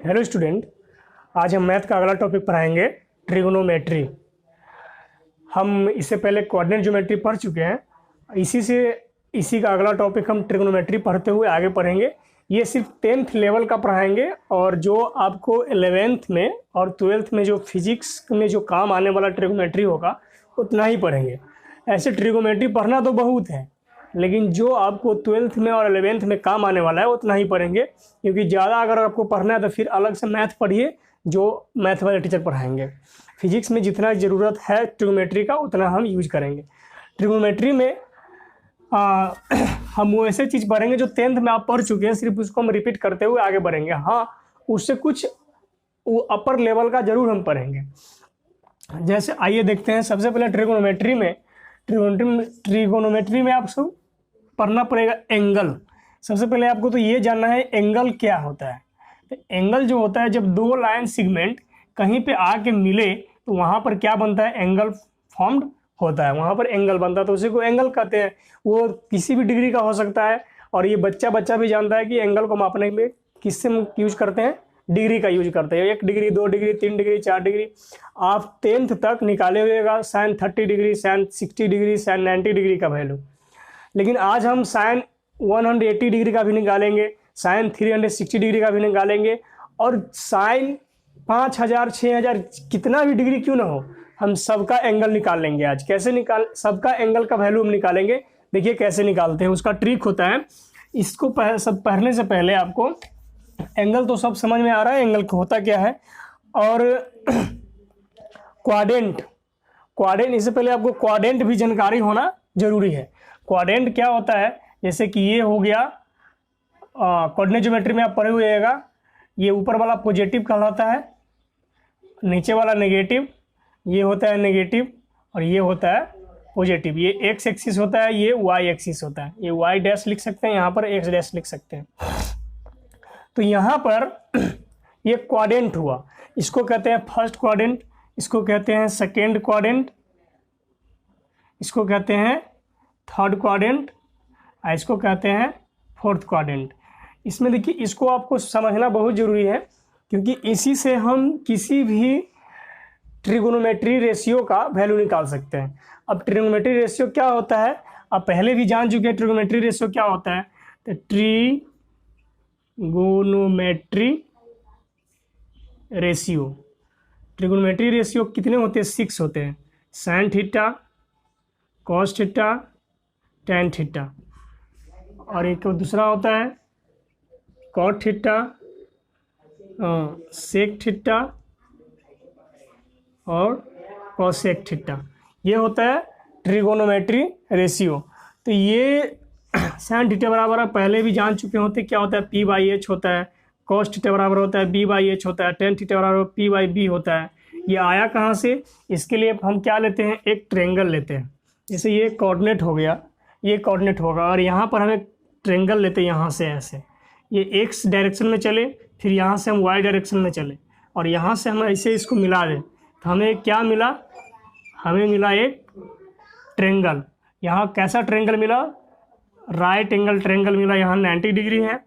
Hello student, आज हम math का अगला टॉपिक पढ़ाएंगे ट्रिगोनोमेट्री। हम इससे पहले कोऑर्डिनेट ज्योमेट्री पढ़ चुके हैं। इसी का अगला टॉपिक हम ट्रिगोनोमेट्री पढ़ते हुए आगे पढ़ेंगे। ये सिर्फ 10th लेवल का पढ़ाएंगे और जो आपको 11th में और 12th में जो फिजिक्स में जो काम आने वाला ट्रिगोनोमेट्री होगा उतना ही पढ़ेंगे। ऐसे ट्रिगोनोमेट्री पढ़ना तो बहुत है, लेकिन जो आपको 12th में और 11th में काम आने वाला है उतना ही पढ़ेंगे, क्योंकि ज़्यादा अगर आपको पढ़ना है तो फिर अलग से मैथ पढ़िए जो मैथ वाले टीचर पढ़ाएंगे। फिजिक्स में जितना ज़रूरत है ट्रिगोनोमेट्री का उतना हम यूज करेंगे। ट्रिगोनोमेट्री में हम वो ऐसे चीज़ पढ़ेंगे जो 10th में आप पढ़ चुके हैं, सिर्फ उसको हम रिपीट करते हुए आगे बढ़ेंगे। हाँ, उससे कुछ वो अपर लेवल का ज़रूर हम पढ़ेंगे। जैसे आइए देखते हैं। सबसे पहले ट्रिगोनोमेट्री में आप सब पढ़ना पड़ेगा एंगल। सबसे पहले आपको तो ये जानना है एंगल क्या होता है। तो एंगल जो होता है, जब दो लाइन सेगमेंट कहीं पे आके मिले तो वहाँ पर क्या बनता है, एंगल फॉर्म्ड होता है, वहाँ पर एंगल बनता है, तो उसी को एंगल कहते हैं। वो किसी भी डिग्री का हो सकता है, और ये बच्चा भी जानता है कि एंगल को मापने में किससे यूज करते हैं, डिग्री का यूज करते हैं। 1 डिग्री, 2 डिग्री, 3 डिग्री, 4 डिग्री। आप 10th तक निकाले हुएगा sine 30 degree, sine 60 degree, sine 90 degree का वैल्यू। लेकिन आज हम साइन 180 डिग्री का भी निकालेंगे, साइन 360 डिग्री का भी निकालेंगे, और साइन 5000, 6000 कितना भी डिग्री क्यों ना हो, हम सबका एंगल निकाल लेंगे आज। कैसे सबका एंगल का वैल्यू हम निकालेंगे। देखिए कैसे निकालते हैं, उसका ट्रिक होता है। इसको सब पढ़ने से पहले आपको एंगल तो सब समझ में आ रहा है, एंगल होता क्या है। और क्वाड्रेंट, इससे पहले आपको क्वाड्रेंट भी जानकारी होना जरूरी है। क्वाड्रेंट क्या होता है, जैसे कि ये हो गया, कोऑर्डिनेट ज्योमेट्री में आप पढ़े हुए रहेगा। ये ऊपर वाला पॉजिटिव कहलाता है, नीचे वाला नेगेटिव, ये होता है नेगेटिव, और ये होता है पॉजिटिव। ये एक्स एक्सिस होता है, ये वाई एक्सिस होता है। ये वाई डैश लिख सकते हैं, यहाँ पर एक्स डैश लिख सकते हैं। तो यहाँ पर ये क्वाड्रेंट हुआ। इसको कहते हैं फर्स्ट क्वाड्रेंट, इसको कहते हैं सेकेंड क्वाड्रेंट, इसको कहते हैं थर्ड क्वाड्रेंट, और इसको कहते हैं फोर्थ क्वाड्रेंट। इसमें देखिए, इसको आपको समझना बहुत ज़रूरी है, क्योंकि इसी से हम किसी भी ट्रिगोनोमेट्री रेशियो का वैल्यू निकाल सकते हैं। अब ट्रिगोनोमेट्री रेशियो क्या होता है, आप पहले भी जान चुके हैं ट्रिगोनोमेट्री रेशियो क्या होता है। तो ट्रिगोनोमेट्री रेशियो कितने होते हैं, 6 होते हैं। Sine theta, cos theta, tan theta, और एक दूसरा होता है कॉट थीटा, सेक थीटा और कॉसेक थीटा। ये होता है ट्रिगोनोमेट्री रेशियो। तो ये साइन थीटा बराबर आप पहले भी जान चुके होते, क्या होता है, P/H होता है। कॉस थीटा बराबर होता है B/H होता है। टैन थीटा बराबर P/B होता है। ये आया कहाँ से, इसके लिए हम क्या लेते हैं, एक ट्रायंगल लेते हैं। जैसे ये कोऑर्डिनेट हो गया, ये कोऑर्डिनेट होगा, और यहाँ पर हमें ट्रायंगल लेते हैं यहाँ से ऐसे। ये एक्स डायरेक्शन में चले, फिर यहाँ से हम वाई डायरेक्शन में चले, और यहाँ से हम ऐसे इसको मिला दें, तो हमें क्या मिला, हमें मिला एक ट्रायंगल। यहाँ कैसा ट्रायंगल मिला, राइट एंगल ट्रायंगल मिला। यहाँ 90 डिग्री है,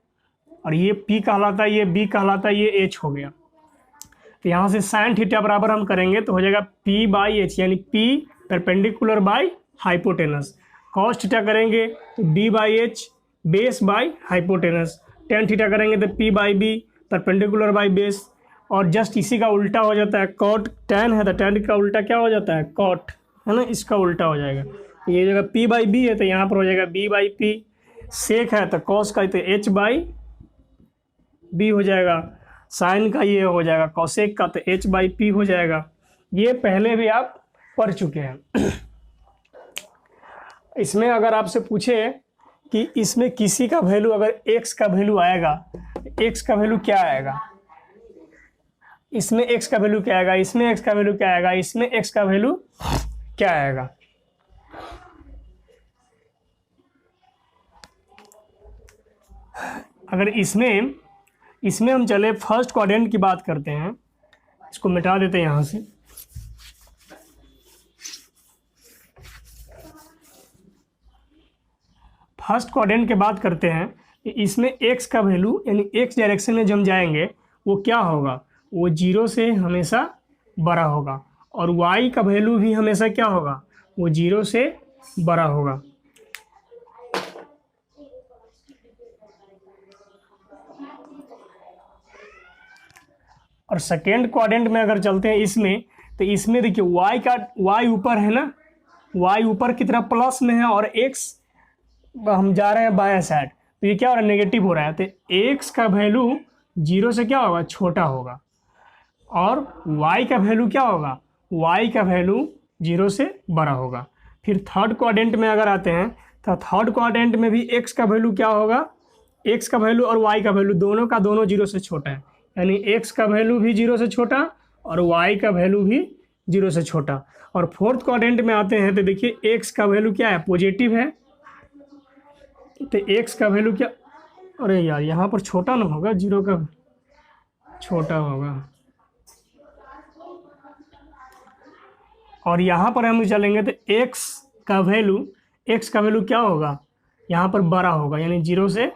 और ये P कहलाता है, ये B कहलाता है, ये H हो गया। तो यहाँ से साइन थीटा बराबर हम करेंगे तो हो जाएगा P/H, यानी P perpendicular by hypotenuse. Cos theta करेंगे तो B/H base by hypotenuse. Tan theta करेंगे तो P/B परपेंडिकुलर बाई बेस। और जस्ट इसी का उल्टा हो जाता है, कॉट टैन है तो टैन का उल्टा क्या हो जाता है, कॉट, है ना, इसका उल्टा हो जाएगा। ये जगह P/B है तो यहाँ पर हो जाएगा B/P। सेक है तो कॉस का तो H/B हो जाएगा। साइन का ये हो जाएगा, कॉसेक का तो H/P हो जाएगा। ये पहले भी आप पढ़ चुके हैं। इसमें अगर आपसे पूछे कि इसमें किसी का वैल्यू, अगर x का वैल्यू आएगा, x का वैल्यू क्या आएगा, इसमें x का वैल्यू क्या आएगा, इसमें x का वैल्यू क्या आएगा, इसमें x का वैल्यू क्या आएगा। अगर इसमें हम चले फर्स्ट क्वाड्रेंट की बात करते हैं, इसको मिटा देते हैं यहाँ से। फर्स्ट क्वाड्रेंट की बात करते हैं, इसमें x का वैल्यू, यानी x डायरेक्शन में जो हम जाएंगे वो क्या होगा, वो 0 से हमेशा बड़ा होगा, और y का वैल्यू भी हमेशा क्या होगा, वो 0 से बड़ा होगा। और सेकेंड क्वाड्रेंट में अगर चलते हैं इसमें, तो इसमें देखिए y ऊपर है ना, y ऊपर की तरफ प्लस में है और x हम जा रहे हैं बाएं साइड, तो ये क्या हो रहा है, नेगेटिव हो रहा है। तो x का वैल्यू 0 से क्या होगा, छोटा होगा, और y का वैल्यू क्या होगा, y का वैल्यू 0 से बड़ा होगा। फिर थर्ड क्वाड्रेंट में अगर आते हैं, तो थर्ड क्वाड्रेंट में भी x का वैल्यू क्या होगा, x का वैल्यू और y का वैल्यू दोनों का दोनों 0 से छोटा है, यानी x का वैल्यू भी 0 से छोटा और y का वैल्यू भी 0 से छोटा। और फोर्थ क्वाड्रेंट में आते हैं तो देखिए x का वैल्यू क्या है, पॉजिटिव है, तो x का वैल्यू क्या, अरे यार यहाँ पर छोटा ना होगा, 0 का छोटा होगा, और यहाँ पर हम चलेंगे तो x का वैल्यू क्या होगा, यहाँ पर बड़ा होगा, यानी 0 से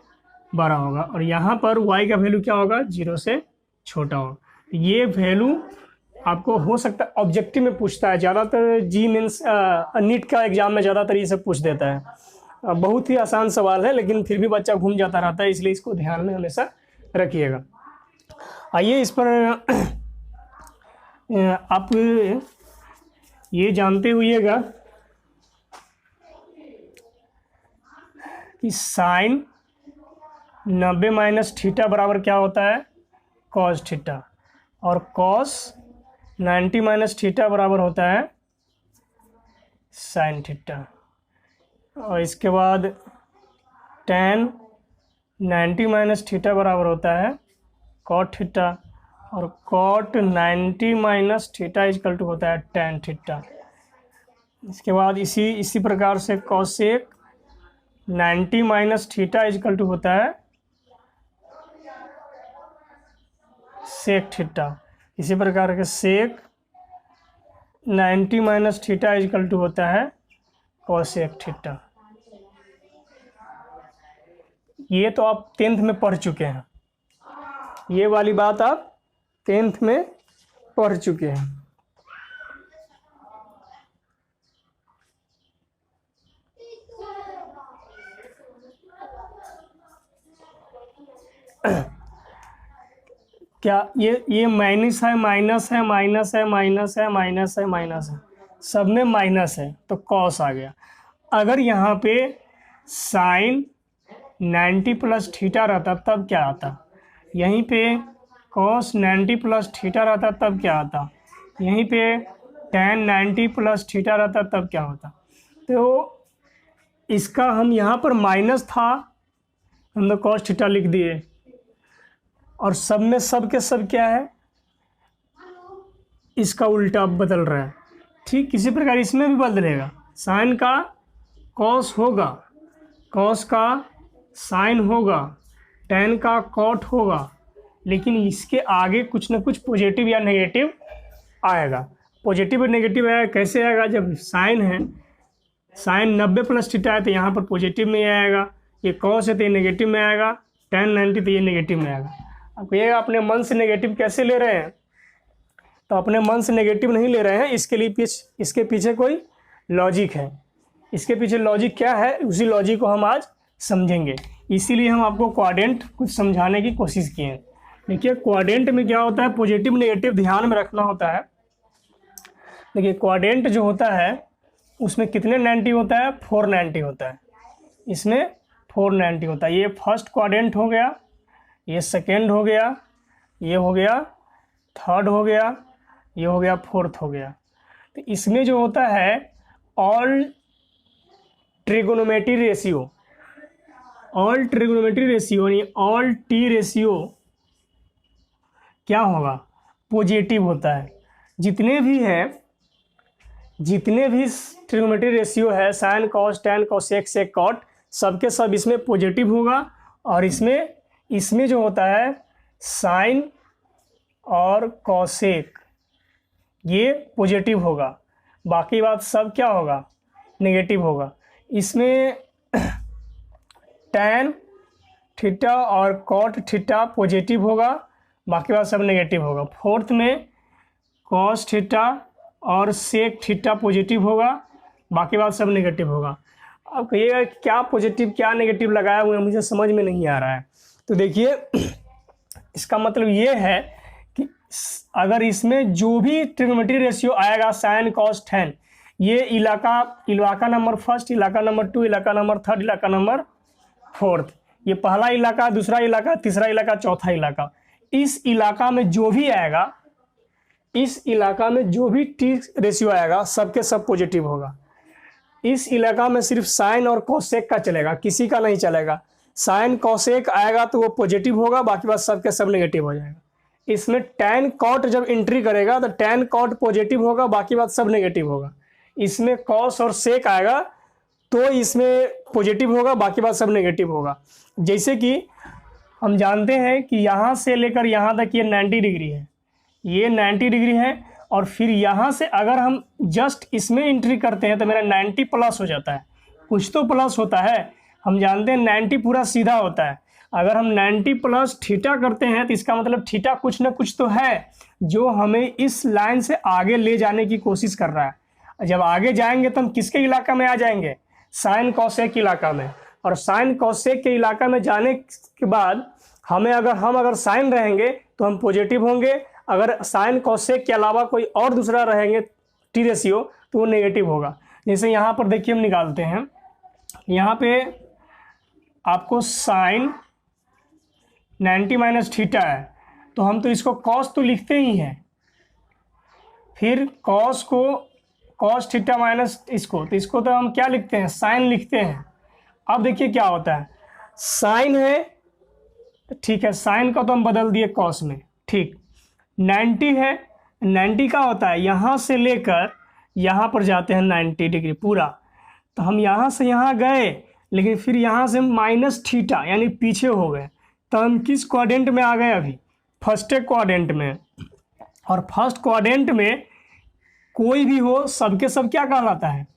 बड़ा होगा, और यहाँ पर y का वैल्यू क्या होगा, 0 से छोटा होगा। ये वैल्यू आपको हो सकता है ऑब्जेक्टिव में पूछता है ज़्यादातर, जी मीन्स नीट का एग्जाम में ज़्यादातर ये सब पूछ देता है। बहुत ही आसान सवाल है, लेकिन फिर भी बच्चा घूम जाता रहता है, इसलिए इसको ध्यान में हमेशा रखिएगा। आइए इस पर आप ये जानते हुइएगा कि साइन 90 माइनस थीटा बराबर क्या होता है, कॉस थीटा, और कॉस 90 माइनस थीटा बराबर होता है साइन थीटा। और इसके बाद tan 90 माइनस थीटा बराबर होता है कॉट थीटा, और cot 90 minus theta is equal to होता है tan थीटा। इसके बाद इसी प्रकार से cosec 90 minus theta is equal to होता है सेक थीटा। इसी प्रकार के sec 90 minus theta is equal to होता है कॉसेक थीटा। ये तो आप 10th में पढ़ चुके हैं, ये वाली बात आप 10th में पढ़ चुके हैं। क्या ये माइनस है, माइनस है, माइनस है, माइनस है, माइनस है, माइनस है, सब में माइनस है, तो कॉस आ गया। अगर यहाँ पे साइन 90 प्लस थीटा रहता तब क्या आता, यहीं पे कॉस 90 प्लस थीटा रहता तब क्या आता, यहीं पे tan 90 प्लस थीटा रहता तब क्या होता। तो इसका हम यहाँ पर माइनस था, हम तो कॉस थीटा लिख दिए, और सब में सब के सब क्या है, इसका उल्टा बदल रहा है। ठीक इसी प्रकार इसमें भी बदलेगा, साइन का कॉस होगा, कॉस का साइन होगा, tan का कॉट होगा, लेकिन इसके आगे कुछ ना कुछ पॉजिटिव या नेगेटिव आएगा। पॉजिटिव और नेगेटिव आएगा, कैसे आएगा, जब साइन है, साइन 90 प्लस थीटा है तो यहाँ पर पॉजिटिव में आएगा, ये कॉस है तो ये नेगेटिव में आएगा, tan 90 तो ये नेगेटिव में आएगा। आपको ये अपने मन से नेगेटिव कैसे ले रहे हैं, तो अपने मन से नेगेटिव नहीं ले रहे हैं, इसके पीछे कोई लॉजिक है। इसके पीछे लॉजिक क्या है, उसी लॉजिक को हम आज समझेंगे। इसीलिए हम आपको क्वाड्रेंट कुछ समझाने की कोशिश किए हैं। देखिए क्वाड्रेंट में क्या होता है, पॉजिटिव नेगेटिव ध्यान में रखना होता है। देखिए क्वाड्रेंट जो होता है उसमें कितने 90 होता है, 490 होता है, इसमें 490 होता है। ये फर्स्ट क्वाड्रेंट हो गया, ये सेकेंड हो गया, ये हो गया थर्ड हो गया, ये हो गया फोर्थ हो गया। तो इसमें जो होता है all trigonometry ratio, all trigonometry ratio यानी ऑल टी रेशियो क्या होगा, पॉजिटिव होता है। जितने भी ट्रिगोनोमेट्री रेशियो है, sine cos tan cosec sec cot, सबके सब इसमें पॉजिटिव होगा, और इसमें जो होता है साइन और कॉसेक ये पॉजिटिव होगा, बाकी बात सब क्या होगा, नेगेटिव होगा। इसमें टैन थीटा और कॉट थीटा पॉजिटिव होगा, बाकी बात सब नेगेटिव होगा। फोर्थ में कॉस थीटा और सेक थीटा पॉजिटिव होगा, बाकी बात सब नेगेटिव होगा। अब कहिएगा क्या पॉजिटिव क्या नेगेटिव लगाया हुआ है, मुझे समझ में नहीं आ रहा है। तो देखिए इसका मतलब ये है कि अगर इसमें जो भी ट्रिग्नोमेट्री रेशियो आएगा साइन कॉस टैन, ये इलाका नंबर फर्स्ट, इलाका नंबर 2, इलाका नंबर 3, इलाका नंबर 4, ये पहला इलाका, दूसरा इलाका, तीसरा इलाका, चौथा इलाका, इस इलाका में जो भी आएगा, इस इलाका में जो भी टी रेशियो आएगा सबके सब पॉजिटिव होगा। इस इलाका में सिर्फ साइन और कोसेक का चलेगा, किसी का नहीं चलेगा। साइन कोसेक आएगा तो वो पॉजिटिव होगा, बाकी बात सबके सब नेगेटिव हो जाएगा। इसमें टैन कॉट जब एंट्री करेगा तो टैन कॉट पॉजिटिव होगा, बाकी बात सब नेगेटिव होगा। इसमें कॉस और सेक आएगा तो इसमें पॉजिटिव होगा, बाकी बात सब नेगेटिव होगा। जैसे कि हम जानते हैं कि यहाँ से लेकर यहाँ तक ये 90 डिग्री है, ये 90 डिग्री है, और फिर यहाँ से अगर हम जस्ट इसमें एंट्री करते हैं तो मेरा 90 प्लस हो जाता है। कुछ तो प्लस होता है, हम जानते हैं 90 पूरा सीधा होता है। अगर हम 90 प्लस थीटा करते हैं तो इसका मतलब थीटा कुछ ना कुछ तो है जो हमें इस लाइन से आगे ले जाने की कोशिश कर रहा है। जब आगे जाएंगे तो हम किसके इलाका में आ जाएंगे? साइन कॉसेक इलाका में। और साइन कॉसेक के इलाका में जाने के बाद हम अगर साइन रहेंगे तो हम पॉजिटिव होंगे, अगर साइन कॉसेक के अलावा कोई और दूसरा रहेंगे टी रेशियो तो वो नेगेटिव होगा। जैसे यहाँ पर देखिए हम निकालते हैं, यहाँ पे आपको साइन 90 माइनस थीटा है, तो हम तो इसको कॉस तो लिखते ही हैं, फिर कॉस थीटा माइनस इसको तो हम क्या लिखते हैं? साइन लिखते हैं। अब देखिए क्या होता है, साइन है, ठीक है, साइन का तो हम बदल दिए कॉस में, ठीक। 90 है, 90 का होता है यहाँ से लेकर यहाँ पर जाते हैं 90 डिग्री पूरा, तो हम यहाँ से यहाँ गए, लेकिन फिर यहाँ से माइनस थीटा यानी पीछे हो गए, तो हम किस क्वाड्रेंट में आ गए? अभी फर्स्ट क्वाड्रेंट में। और फर्स्ट क्वाड्रेंट में कोई भी हो सबके सब क्या कहलाता है?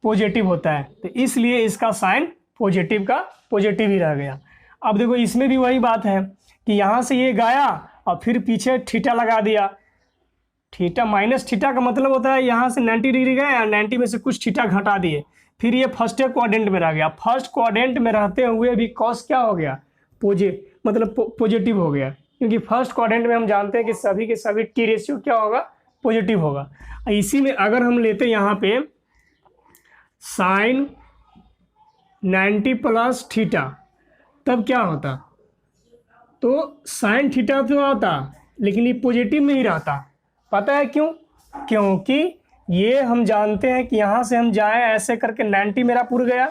पॉजिटिव होता है, तो इसलिए इसका साइन पॉजिटिव का पॉजिटिव ही रह गया। अब देखो इसमें भी वही बात है कि यहाँ से ये गया और फिर पीछे थीटा लगा दिया। थीटा माइनस थीटा का मतलब होता है यहाँ से 90 डिग्री गए और 90 में से कुछ थीटा घटा दिए, फिर ये फर्स्ट क्वाड्रेंट में रह गया। फर्स्ट क्वाड्रेंट में रहते हुए भी कॉस क्या हो गया? पॉजिटिव हो गया, क्योंकि फर्स्ट क्वाड्रेंट में हम जानते हैं कि सभी के सभी टी रेशियो क्या होगा? पॉजिटिव होगा। इसी में अगर हम लेते यहाँ पे साइन 90 प्लस थीटा, तब क्या होता? तो साइन थीटा तो आता, लेकिन ये पॉजिटिव में ही रहता। पता है क्यों? क्योंकि ये हम जानते हैं कि यहाँ से हम जाएं ऐसे करके 90 मेरा पूरा गया,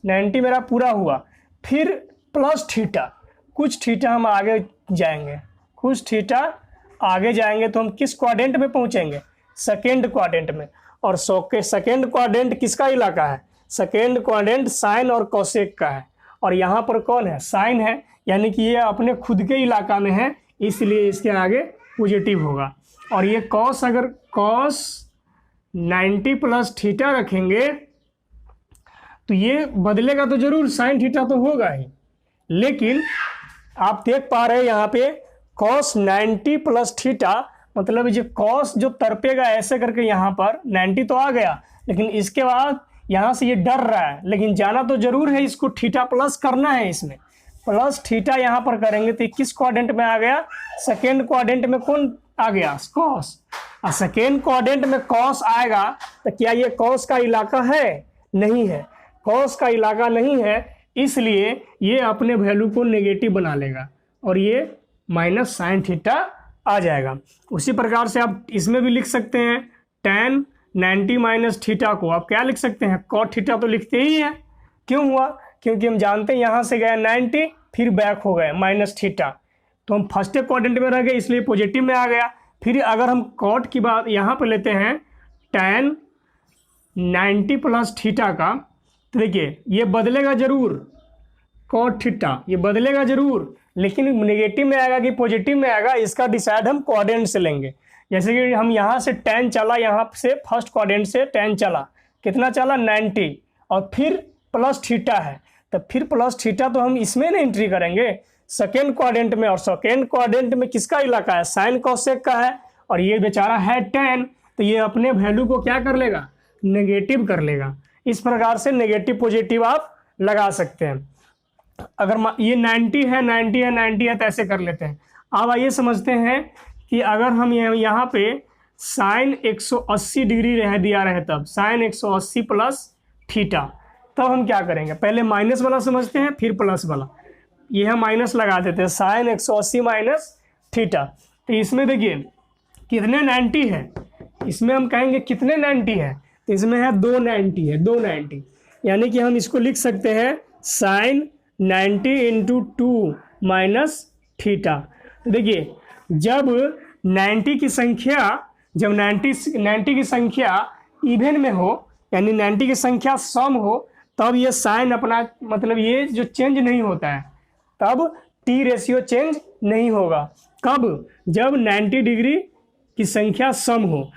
90 मेरा पूरा हुआ, फिर प्लस थीटा, कुछ थीटा हम आगे जाएंगे, कुछ थीटा आगे जाएंगे तो हम किस क्वाड्रेंट में पहुँचेंगे? सेकेंड क्वाड्रेंट में। और सेकेंड क्वाड्रेंट किसका इलाका है? सेकेंड क्वाड्रेंट साइन और कॉसेक का है, और यहाँ पर कौन है? साइन है, यानी कि ये अपने खुद के इलाका में है, इसलिए इसके आगे पॉजिटिव होगा। और ये कॉस, अगर कॉस 90 प्लस थीटा रखेंगे तो ये बदलेगा तो जरूर, साइन थीटा तो होगा ही, लेकिन आप देख पा रहे हैं यहाँ पे कॉस 90 प्लस थीटा, मतलब जो कॉस जो तड़पेगा ऐसे करके यहाँ पर 90 तो आ गया, लेकिन इसके बाद यहाँ से ये डर रहा है, लेकिन जाना तो जरूर है, इसको थीटा प्लस करना है। इसमें प्लस थीटा यहाँ पर करेंगे तो किस क्वाड्रेंट में आ गया? सेकेंड क्वाड्रेंट में कौन आ गया? कॉस। और सेकेंड क्वाड्रेंट में कॉस आएगा तो क्या ये कॉस का इलाका है? नहीं है, कॉस का इलाका नहीं है, इसलिए ये अपने वैल्यू को नेगेटिव बना लेगा और ये माइनस साइन थीटा आ जाएगा। उसी प्रकार से आप इसमें भी लिख सकते हैं tan 90 माइनस थीटा को आप क्या लिख सकते हैं? कॉट थीटा तो लिखते ही हैं। क्यों हुआ? क्योंकि हम जानते हैं यहाँ से गए 90, फिर बैक हो गए माइनस थीटा, तो हम फर्स्ट क्वाड्रेंट में रह गए, इसलिए पॉजिटिव में आ गया। फिर अगर हम कॉट की बात यहाँ पे लेते हैं tan 90 प्लस थीटा का, तो देखिए ये बदलेगा जरूर, कॉट थीटा ये बदलेगा जरूर, लेकिन नेगेटिव में आएगा कि पॉजिटिव में आएगा, इसका डिसाइड हम क्वाड्रेंट से लेंगे। जैसे कि हम यहाँ से tan चला, यहाँ से फर्स्ट क्वाड्रेंट से tan चला, कितना चला? 90, और फिर प्लस थीटा है, तो फिर प्लस थीटा तो हम इसमें ना एंट्री करेंगे, सेकेंड क्वाड्रेंट में, और सेकेंड क्वाड्रेंट में किसका इलाका है, साइन कोसेक का है, और ये बेचारा है tan, तो ये अपने वैल्यू को क्या कर लेगा, नेगेटिव कर लेगा। इस प्रकार से नेगेटिव पॉजिटिव आप लगा सकते हैं। अगर ये 90 है 90 है 90 है तो ऐसे कर लेते हैं। अब आइए समझते हैं कि अगर हम यहाँ पे साइन 180 डिग्री रह दिया रहे, तब साइन 180 प्लस थीटा, तब हम क्या करेंगे, पहले माइनस वाला समझते हैं फिर प्लस वाला। ये हम माइनस लगा देते हैं, साइन 180 माइनस थीटा। तो इसमें देखिए कितने 90 है, इसमें हम कहेंगे कितने 90 है, तो इसमें है 290 है, 290, यानी कि हम इसको लिख सकते हैं साइन 90 इंटू 2 माइनस थीटा। देखिए जब 90 की संख्या, जब 90 की संख्या इवन में हो, यानी 90 की संख्या सम हो, तब ये साइन अपना मतलब ये जो चेंज नहीं होता है, तब टी रेशियो चेंज नहीं होगा। कब, जब 90 डिग्री की संख्या सम हो।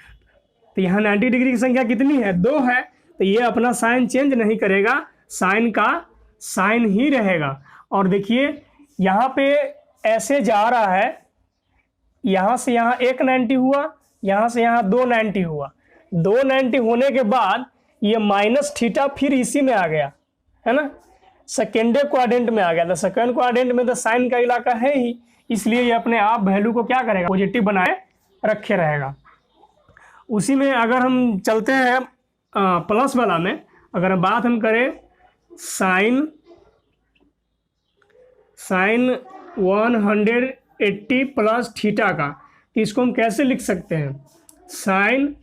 तो यहाँ 90 डिग्री की संख्या कितनी है, 2 है, तो ये अपना साइन चेंज नहीं करेगा, साइन का साइन ही रहेगा। और देखिए यहाँ पे ऐसे जा रहा है, यहाँ से यहाँ 190 हुआ, यहाँ से यहाँ 290 हुआ, 290 होने के बाद ये माइनस थीटा फिर इसी में आ गया, है ना, सेकेंडे क्वाड्रेंट में आ गया। तो सेकेंड क्वाड्रेंट में तो साइन का इलाका है ही, इसलिए ये अपने आप वैल्यू को क्या करेगा, पॉजिटिव बनाए रखे रहेगा। उसी में अगर हम चलते हैं प्लस वाला में, अगर बात हम करें साइन 180 प्लस थीटा का, तो इसको हम कैसे लिख सकते हैं, साइन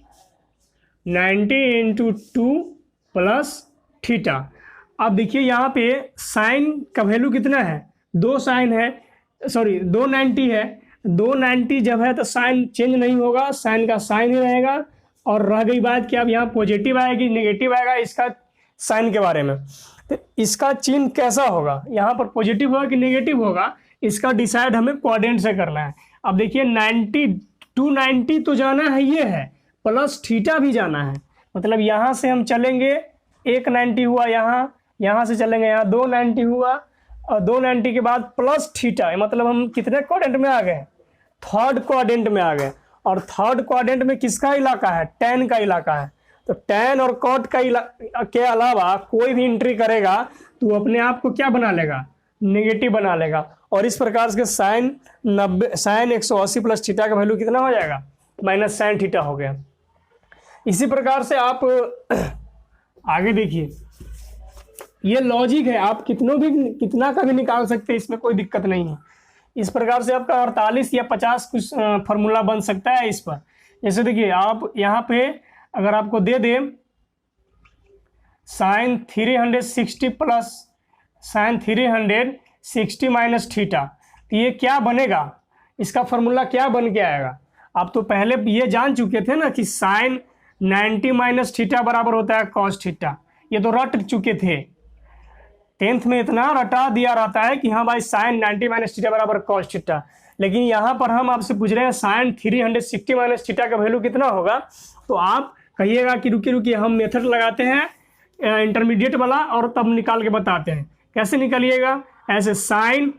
90 इंटू 2 प्लस थीटा। अब देखिए यहाँ पे साइन का वैल्यू कितना है, 2 साइन है, सॉरी 290 है, 290 जब है तो साइन चेंज नहीं होगा, साइन का साइन ही रहेगा। और रह गई बात कि अब यहाँ पॉजिटिव आएगी नेगेटिव आएगा, इसका साइन के बारे में, तो इसका चिन्ह कैसा होगा, यहाँ पर पॉजिटिव होगा कि नेगेटिव होगा, इसका डिसाइड हमें क्वाड्रेंट से करना है। अब देखिए 290 तो जाना है, ये है, प्लस थीटा भी जाना है, मतलब यहाँ से हम चलेंगे 190 हुआ, यहाँ से चलेंगे यहाँ 290 हुआ, और 290 के बाद प्लस थीटा, मतलब हम कितने क्वाड्रेंट में आ गए, थर्ड क्वाड्रेंट में आ गए। और थर्ड क्वाड्रेंट में किसका इलाका है, tan का इलाका है। तो tan और cot के अलावा कोई भी एंट्री करेगा तो वो अपने आप को क्या बना लेगा, नेगेटिव बना लेगा। और इस प्रकार से साइन 180 प्लस थीटा का वैल्यू कितना हो जाएगा, माइनस साइन थीटा हो गया। इसी प्रकार से आप आगे देखिए, ये लॉजिक है, आप कितना का भी निकाल सकते हैं, इसमें कोई दिक्कत नहीं है। इस प्रकार से आपका 48 या 50 कुछ फार्मूला बन सकता है इस पर। जैसे देखिए आप यहाँ पे अगर आपको दे दे sine 360 plus sine 360 minus theta, तो ये क्या बनेगा, इसका फार्मूला क्या बन के आएगा। आप तो पहले ये जान चुके थे ना कि साइन 90 माइनस थीटा बराबर होता है कॉस थीटा, ये तो रट चुके थे, 10th में इतना रटा दिया रहता है कि हाँ भाई साइन 90 माइनस थीटा बराबर कॉस थीटा। लेकिन यहाँ पर हम आपसे पूछ रहे हैं साइन 360 माइनस थीटा का वैल्यू कितना होगा, तो आप कहिएगा कि रुकिए हम मेथड लगाते हैं इंटरमीडिएट वाला और तब निकाल के बताते हैं। कैसे निकालिएगा, ऐसे साइन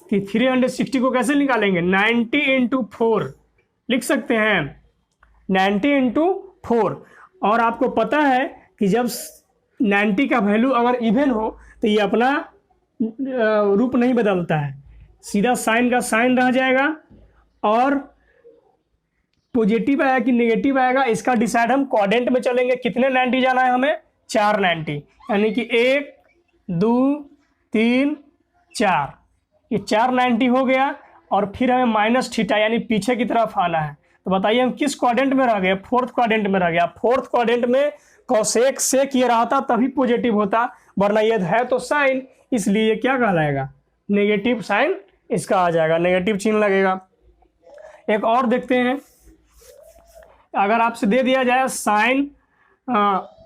360 को कैसे निकालेंगे, 90 इंटू 4 लिख सकते हैं, 90 इंटू 4। और आपको पता है कि जब 90 का वैल्यू अगर इवन हो तो ये अपना रूप नहीं बदलता है, सीधा साइन का साइन रह जाएगा और पॉजिटिव आएगा कि नेगेटिव आएगा, इसका डिसाइड हम क्वाड्रेंट में चलेंगे। कितने 90 जाना है हमें, 490, यानी कि 1 2 3 4, ये 490 हो गया। और फिर हमें माइनस थीटा यानी पीछे की तरफ आना है। तो बताइए हम किस क्वाड्रेंट में रह गए, फोर्थ क्वाड्रेंट में रह गया। फोर्थ क्वाड्रेंट में कॉसेक सेक ये रहता तभी पॉजिटिव होता, वरना ये है तो साइन, इसलिए क्या कहलाएगा, नेगेटिव साइन इसका आ जाएगा, नेगेटिव चिन्ह लगेगा। एक और देखते हैं, अगर आपसे दे दिया जाए साइन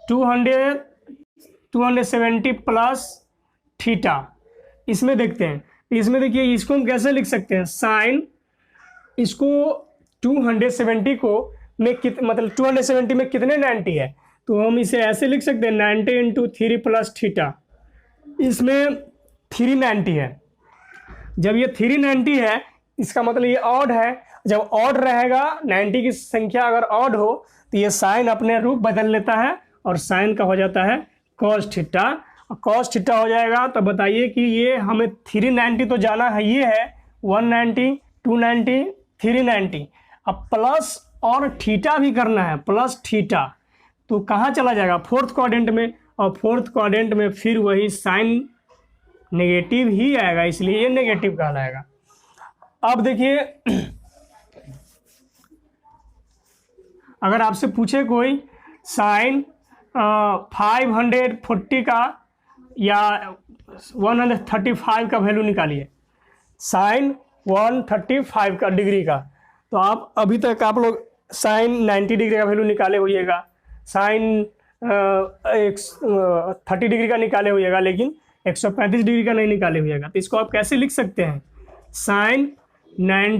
270 प्लस थीटा, इसमें देखते हैं, इसमें देखिए इसको हम कैसे लिख सकते हैं, साइन इसको 270 को में मतलब 270 में कितने 90 है, तो हम इसे ऐसे लिख सकते हैं 90 इंटू 3 प्लस थीटा, इसमें 390 है। जब ये 390 है इसका मतलब ये ऑड है। जब ऑड रहेगा 90 की संख्या अगर ऑड हो तो ये साइन अपने रूप बदल लेता है और साइन का हो जाता है कॉस थीटा। कॉस थीटा हो जाएगा तो बताइए कि ये हमें 390 तो जाना है, ये है 190, 290, 390। अब प्लस और थीटा भी करना है, प्लस थीटा, तो कहाँ चला जाएगा? फोर्थ क्वाड्रेंट में, और फोर्थ क्वाड्रेंट में फिर वही साइन नेगेटिव ही आएगा, इसलिए ये नेगेटिव कहलाएगा। अब देखिए अगर आपसे पूछे कोई साइन 540 का या 135 का वैल्यू निकालिए, साइन 135 का डिग्री का, तो आप अभी तक आप लोग साइन 90 डिग्री का वैल्यू निकाले होइएगा, साइन 30 डिग्री का निकाले होइएगा, लेकिन 135 डिग्री का नहीं निकाले होइएगा। तो इसको आप कैसे लिख सकते हैं? साइन 90